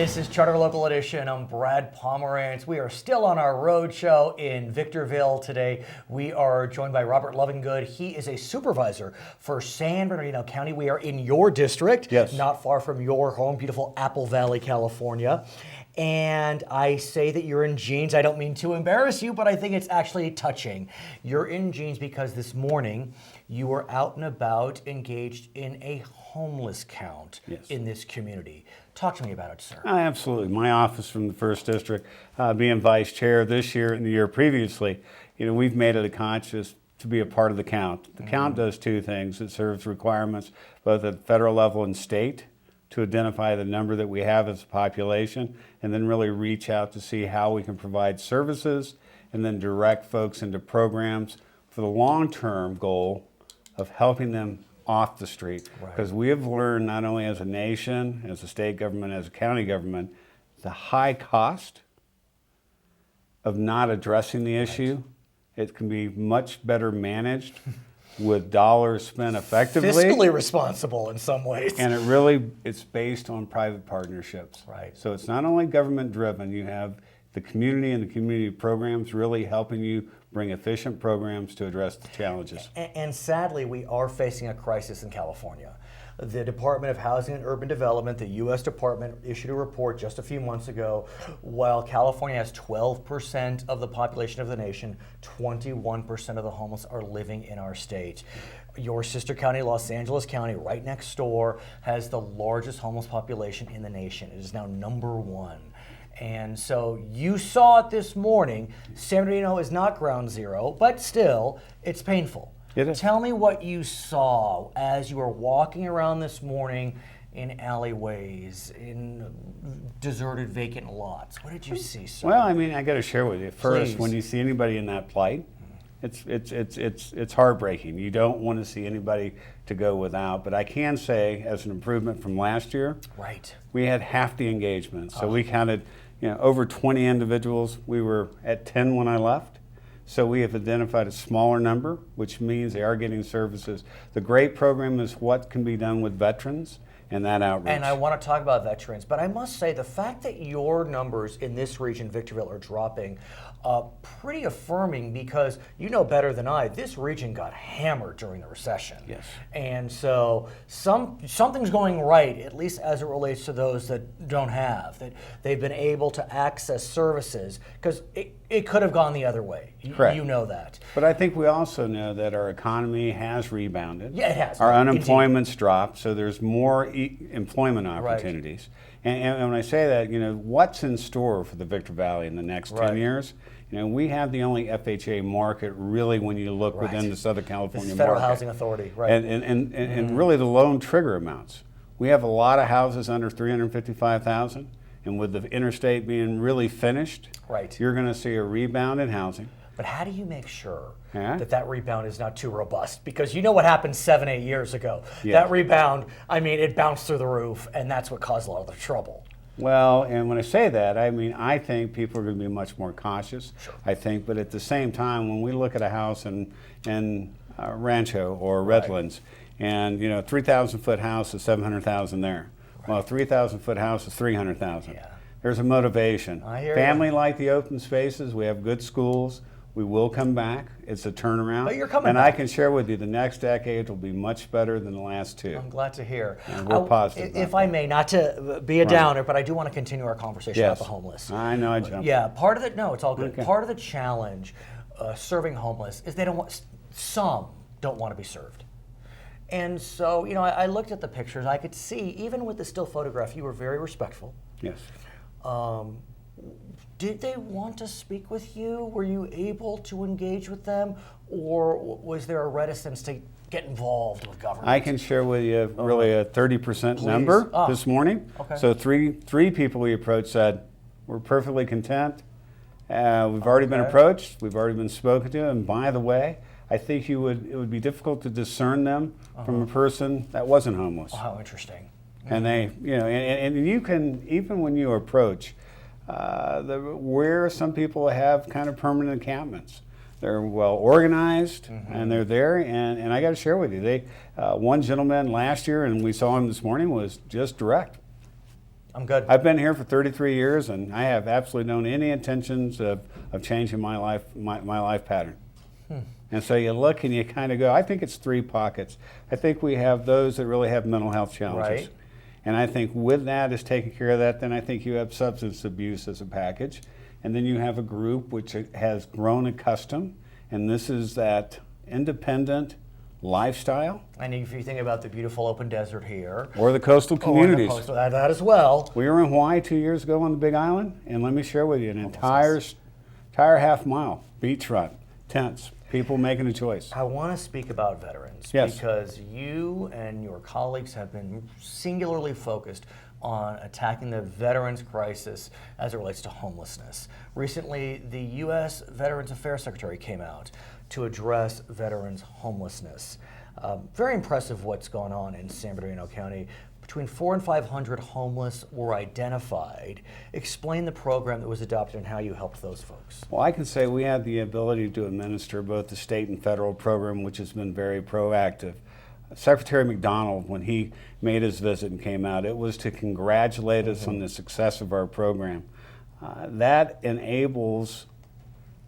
This is Charter Local Edition. I'm Brad Pomerance. We are still on our road show in Victorville today. We are joined by Robert Lovingood. He is a supervisor for San Bernardino County. We are in your district, yes, not far from your home, beautiful Apple Valley, California. And I say that you're in jeans. I don't mean to embarrass you, but I think it's actually touching. You're in jeans because this morning you were out and about engaged in a homeless count in this community. Talk to me about it, sir. Absolutely. My office from the 1st District, being vice chair this year and the year previously, we've made it a conscious to be a part of the count. The count does two things. It serves requirements both at the federal level and state to identify the number that we have as a population, and then really reach out to see how we can provide services and then direct folks into programs for the long-term goal of helping them off the street. Because we have learned, not only as a nation, as a state government, as a county government, the high cost of not addressing the issue. It can be much better managed with dollars spent effectively. Fiscally responsible in some ways. And it's based on private partnerships. So it's not only government driven, you have the community and the community programs really helping you bring efficient programs to address the challenges. And sadly, we are facing a crisis in California. The Department of Housing and Urban Development, the U.S. Department, issued a report just a few months ago. While California has 12% of the population of the nation, 21% of the homeless are living in our state. Your sister county, Los Angeles County, right next door, has the largest homeless population in the nation. It is now #1. And so you saw it this morning. San Bernardino is not ground zero, but still, it's painful. It is. Tell me what you saw as you were walking around this morning in alleyways, in deserted, vacant lots. What did you see, sir? Well, I got to share with you. First, Please. when you see anybody in that plight, it's heartbreaking. You don't want to see anybody to go without. But I can say, as an improvement from last year, we had half the engagement. So we counted, over 20 individuals. We were at 10 when I left. So we have identified a smaller number, which means they are getting services. The great program is what can be done with veterans and that outreach. And I want to talk about veterans, but I must say the fact that your numbers in this region, Victorville, are dropping, pretty affirming, because you know better than I, this region got hammered during the recession. Yes. And so something's going right, at least as it relates to those that don't have, that they've been able to access services, because it could have gone the other way. Correct. You know that. But I think we also know that our economy has rebounded. Yeah, it has. Our unemployment's dropped, so there's more employment opportunities. And when I say that, what's in store for the Victor Valley in the next 10 years? We have the only FHA market really when you look within the Southern California market. Federal Housing Authority, And really the loan trigger amounts. We have a lot of houses under $355,000, and with the interstate being really finished, you're going to see a rebound in housing. But how do you make sure that rebound is not too robust? Because you know what happened 7-8 years ago. That rebound, it bounced through the roof, and that's what caused a lot of the trouble. Well, and when I say that, I think people are going to be much more cautious. I think, but at the same time, when we look at a house in Rancho or Redlands, and 3,000-foot house is $700,000 there. Well, a 3,000-foot house is $300,000. There's a motivation. I hear Family like the open spaces. We have good schools. We will come back. It's a turnaround. But you're coming and back. I can share with you the next decade will be much better than the last two. I'm glad to hear. And we're positive. If I may, not to be a downer, but I do want to continue our conversation about the homeless. I know I jumped. Yeah, part of it, no, it's all good. Okay. Part of the challenge serving homeless is some don't want to be served. And so, I looked at the pictures. I could see, even with the still photograph, you were very respectful. Yes. Did they want to speak with you? Were you able to engage with them? Or was there a reticence to get involved with government? I can share with you really a 30% number this morning. So three people we approached said, we're perfectly content. We've already been approached. We've already been spoken to. And by the way, I think it would be difficult to discern them from a person that wasn't homeless. Oh, how interesting. And they, and you can, even when you approach, where some people have kind of permanent encampments. They're well organized, and they're there. And I got to share with you, one gentleman last year, and we saw him this morning, was just direct. I'm good. I've been here for 33 years, and I have absolutely known any intentions of changing my life pattern. And so you look and you kind of go, I think it's three pockets. I think we have those that really have mental health challenges. Right. And I think with that is taking care of that, then I think you have substance abuse as a package. And then you have a group which has grown accustomed, and this is that independent lifestyle. And if you think about the beautiful open desert here. Or the coastal communities. That as well. We were in Hawaii 2 years ago on the Big Island, and let me share with you an entire half mile, beachfront, tents, people making a choice. I want to speak about veterans because you and your colleagues have been singularly focused on attacking the veterans crisis as it relates to homelessness. Recently, the U.S. Veterans Affairs Secretary came out to address veterans' homelessness. Very impressive what's going on in San Bernardino County. Between 400 and 500 homeless were identified. Explain the program that was adopted and how you helped those folks. Well, I can say we had the ability to administer both the state and federal program, which has been very proactive. Secretary McDonald, when he made his visit and came out, it was to congratulate us on the success of our program. That enables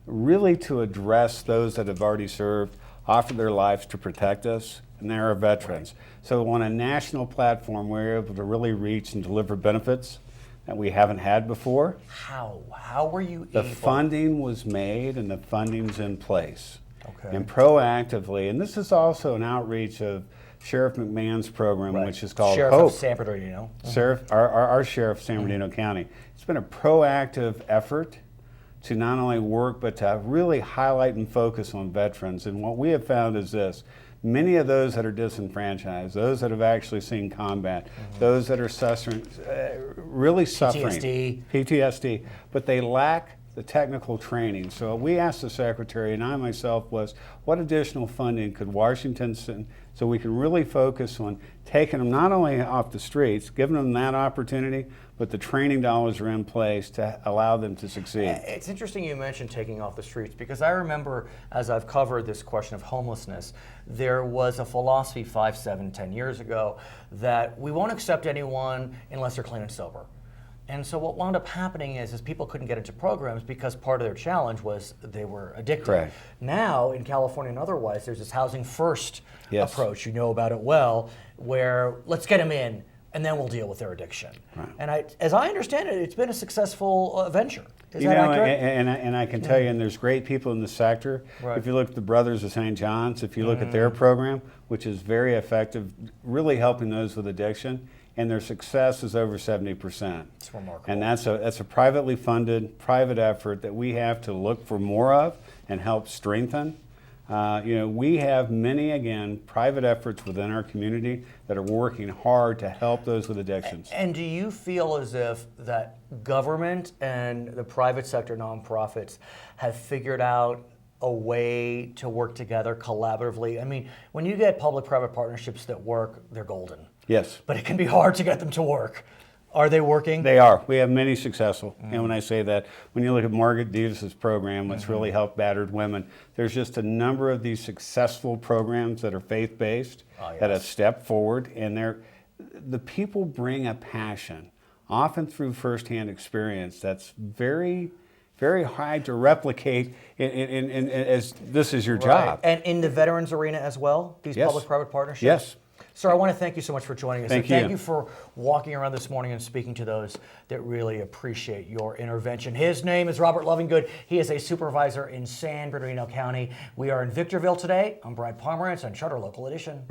really to address those that have already served, offer their lives to protect us, and they're our veterans. So on a national platform, we're able to really reach and deliver benefits that we haven't had before. How? How were you The able? funding was made and the funding's in place. Okay. And proactively, and this is also an outreach of Sheriff McMahon's program, which is called Sheriff HOPE. of San Bernardino. Sheriff, our Sheriff of San Bernardino County. It's been a proactive effort to not only work, but to really highlight and focus on veterans. And what we have found is this: many of those that are disenfranchised, those that have actually seen combat, those that are suffering, PTSD, but they lack the technical training. So we asked the Secretary, and I myself was, what additional funding could Washington send so we can really focus on taking them not only off the streets, giving them that opportunity, but the training dollars are in place to allow them to succeed. It's interesting you mentioned taking off the streets, because I remember as I've covered this question of homelessness, there was a philosophy 5, 7, 10 years ago that we won't accept anyone unless they're clean and sober. And so what wound up happening is people couldn't get into programs because part of their challenge was they were addicted. Correct. Now, in California and otherwise, there's this housing first approach, you know about it well, where let's get them in and then we'll deal with their addiction. Right. And as I understand it, it's been a successful venture. Is You that know, accurate? and I can tell you, and there's great people in the sector. Right. If you look at the Brothers of St. John's, if you look at their program, which is very effective, really helping those with addiction, and their success is over 70%. It's remarkable. And that's a privately funded, private effort that we have to look for more of and help strengthen. We have many, again, private efforts within our community that are working hard to help those with addictions. And do you feel as if that government and the private sector nonprofits have figured out a way to work together collaboratively? I mean, when you get public-private partnerships that work, they're golden. Yes. But it can be hard to get them to work. Are they working? They are. We have many successful. And when I say that, when you look at Margaret Davis's program, which really helped battered women, there's just a number of these successful programs that are faith-based, that have stepped forward, and the people bring a passion, often through firsthand experience, that's very, very hard to replicate as this is your job. And in the veterans arena as well, these public-private partnerships? Yes. Sir, I want to thank you so much for joining us. Thank you for walking around this morning and speaking to those that really appreciate your intervention. His name is Robert Lovingood. He is a supervisor in San Bernardino County. We are in Victorville today. I'm Brad Pomerance on Charter Local Edition.